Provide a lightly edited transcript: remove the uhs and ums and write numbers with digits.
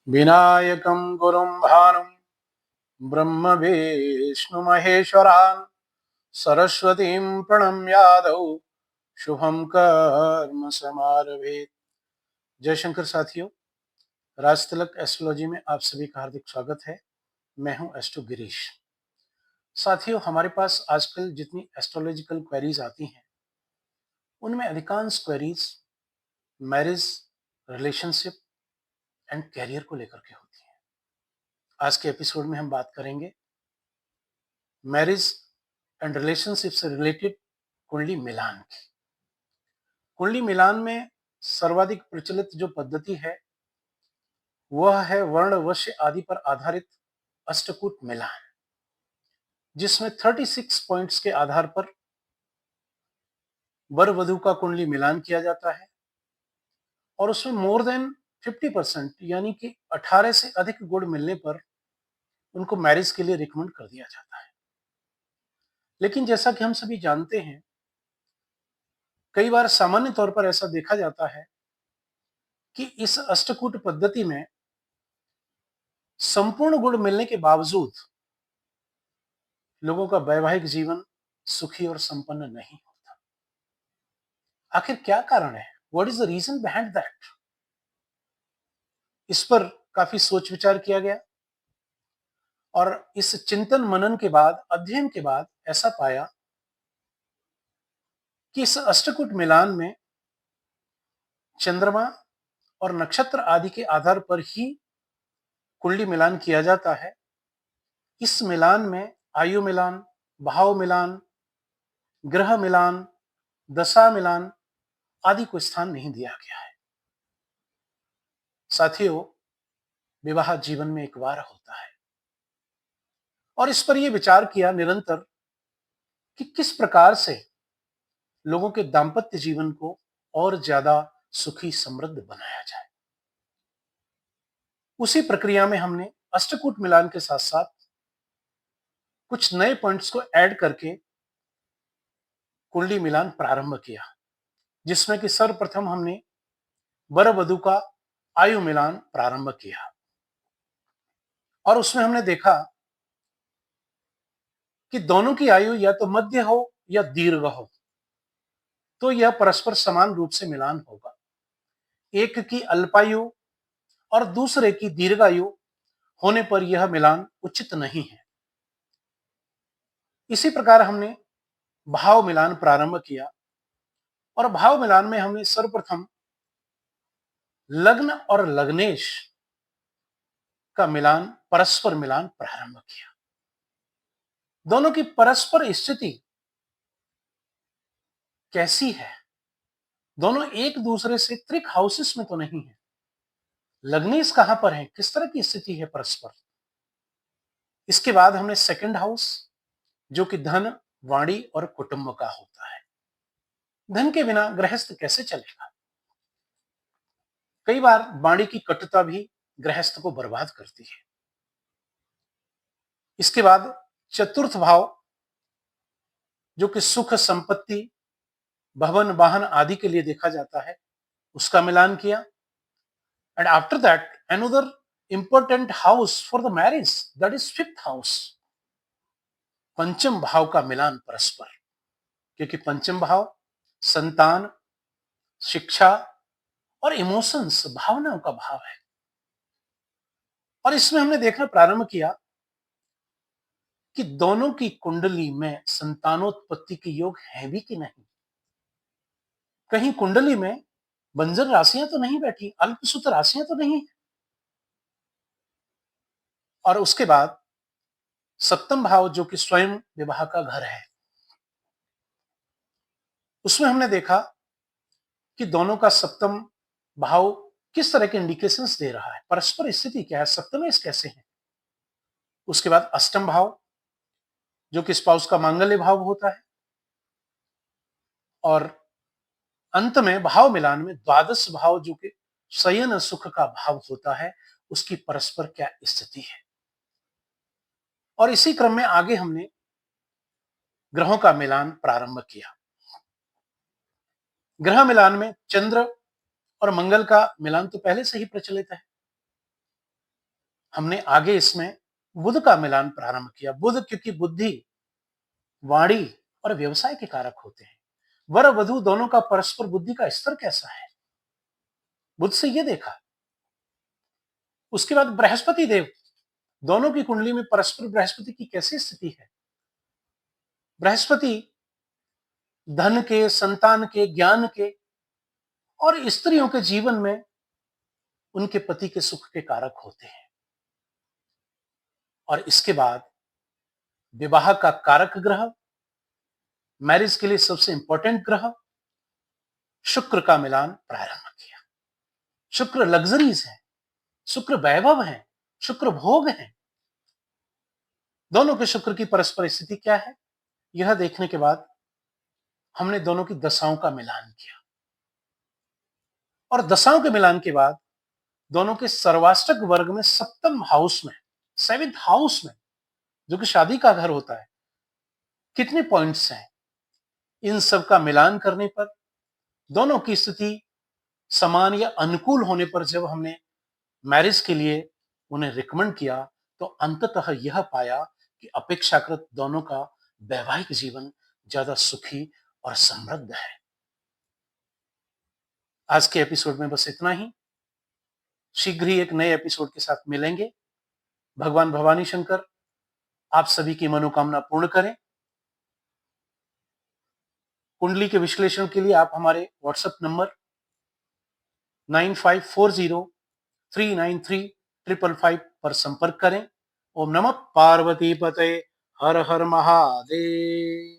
विनायकं गुरुं भानुं ब्रह्म विष्णु महेश्वरान् सरस्वतीं प्रणम्यादौ शुभं कर्म समारभेत। जय शंकर साथियों, राजतिलक एस्ट्रोलॉजी में आप सभी का हार्दिक स्वागत है। मैं हूं एस्ट्रो गिरीश। साथियों, हमारे पास आजकल जितनी एस्ट्रोलॉजिकल क्वेरीज आती हैं उनमें अधिकांश queries marriage, relationship and career को लेकर के होती हैं। आज के एपिसोड में हम बात करेंगे मैरिज एंड रिलेशनशिप से रिलेटेड कुंडली मिलान की। कुंडली मिलान में सर्वाधिक प्रचलित जो पद्धति है वह है वर्ण, वश्य आदि पर आधारित अष्टकूट मिलान, जिसमें 36 पॉइंट्स के आधार पर वर वधु का कुंडली मिलान किया जाता है और उसमें मोर देन 50% यानी कि 18 से अधिक गुण मिलने पर उनको मैरिज के लिए रिकमेंड कर दिया जाता है। लेकिन जैसा कि हम सभी जानते हैं, कई बार सामान्य तौर पर ऐसा देखा जाता है कि इस अष्टकूट पद्धति में संपूर्ण गुण मिलने के बावजूद लोगों का वैवाहिक जीवन सुखी और संपन्न नहीं होता। आखिर क्या कारण है? What is the reason behind that? इस पर काफी सोच विचार किया गया और इस चिंतन मनन के बाद, अध्ययन के बाद ऐसा पाया कि इस अष्टकूट मिलान में चंद्रमा और नक्षत्र आदि के आधार पर ही कुंडली मिलान किया जाता है। इस मिलान में आयु मिलान, भाव मिलान, ग्रह मिलान, दशा मिलान आदि को स्थान नहीं दिया गया है। साथियों, विवाह जीवन में एक बार होता है और इस पर यह विचार किया निरंतर कि किस प्रकार से लोगों के दाम्पत्य जीवन को और ज्यादा सुखी समृद्ध बनाया जाए। उसी प्रक्रिया में हमने अष्टकूट मिलान के साथ साथ कुछ नए पॉइंट्स को ऐड करके कुंडली मिलान प्रारंभ किया, जिसमें कि सर्वप्रथम हमने वर वधु का आयु मिलान प्रारंभ किया और उसमें हमने देखा कि दोनों की आयु या तो मध्य हो या दीर्घ हो तो यह परस्पर समान रूप से मिलान होगा। एक की अल्पायु और दूसरे की दीर्घायु होने पर यह मिलान उचित नहीं है। इसी प्रकार हमने भाव मिलान प्रारंभ किया और भाव मिलान में हमने सर्वप्रथम लग्न और लग्नेश का मिलान, परस्पर मिलान प्रारंभ किया। दोनों की परस्पर स्थिति कैसी है? दोनों एक दूसरे से त्रिक हाउसेस में तो नहीं है। लग्नेश कहां पर है, किस तरह की स्थिति है परस्पर। इसके बाद हमने सेकंड हाउस, जो कि धन, वाणी और कुटुंब का होता है। धन के बिना गृहस्थ कैसे चलेगा? कई बार वाणी की कटुता भी गृहस्थ को बर्बाद करती है। इसके बाद चतुर्थ भाव, जो कि सुख, संपत्ति, भवन, वाहन आदि के लिए देखा जाता है, उसका मिलान किया। And after that another important house for the marriage, that is fifth house, पंचम भाव का मिलान परस्पर, क्योंकि पंचम भाव संतान, शिक्षा और इमोशंस, भावनाओं का भाव है। और इसमें हमने देखना प्रारंभ किया कि दोनों की कुंडली में संतानोत्पत्ति के योग है भी कि नहीं। कहीं कुंडली में बंजर राशियां तो नहीं बैठी, अल्पसुत राशियां तो नहीं। और उसके बाद सप्तम भाव, जो कि स्वयं विवाह का घर है, उसमें हमने देखा कि दोनों का सप्तम भाव किस तरह के इंडिकेशंस दे रहा है, परस्पर स्थिति क्या है, सप्तमेश कैसे है। उसके बाद अष्टम भाव, जो कि स्पाउस का मांगल्य भाव होता है, और अंत में भाव मिलान में द्वादश भाव, जो कि शयन सुख का भाव होता है, उसकी परस्पर क्या स्थिति है। और इसी क्रम में आगे हमने ग्रहों का मिलान प्रारंभ किया। ग्रह मिलान में चंद्र और मंगल का मिलान तो पहले से ही प्रचलित है। हमने आगे इसमें बुध का मिलान प्रारंभ किया। बुध क्योंकि बुद्धि, वाणी और व्यवसाय के कारक होते हैं। वर वधु दोनों का परस्पर बुद्धि का स्तर कैसा है, बुध से ये देखा। उसके बाद बृहस्पति देव, दोनों की कुंडली में परस्पर बृहस्पति की कैसी स्थिति है। बृहस्पति धन के, संतान के, ज्ञान के और स्त्रियों के जीवन में उनके पति के सुख के कारक होते हैं। और इसके बाद विवाह का कारक ग्रह, मैरिज के लिए सबसे इंपॉर्टेंट ग्रह, शुक्र का मिलान प्रारंभ किया। शुक्र लग्जरीज है, शुक्र वैभव है, शुक्र भोग है। दोनों के शुक्र की परस्पर स्थिति क्या है, यह देखने के बाद हमने दोनों की दशाओं का मिलान किया। और दशाओं के मिलान के बाद दोनों के सर्वाष्टक वर्ग में सप्तम हाउस में, सेवेंथ हाउस में, जो कि शादी का घर होता है, कितने पॉइंट्स हैं। इन सब का मिलान करने पर दोनों की स्थिति समान या अनुकूल होने पर जब हमने मैरिज के लिए उन्हें रिकमेंड किया तो अंततः यह पाया कि अपेक्षाकृत दोनों का वैवाहिक जीवन ज्यादा सुखी और समृद्ध है। आज के एपिसोड में बस इतना ही। शीघ्र ही एक नए एपिसोड के साथ मिलेंगे। भगवान भवानी शंकर आप सभी की मनोकामना पूर्ण करें। कुंडली के विश्लेषण के लिए आप हमारे व्हाट्सएप नंबर 9540393555 पर संपर्क करें। ओम नमः पार्वती पते, हर हर महादेव।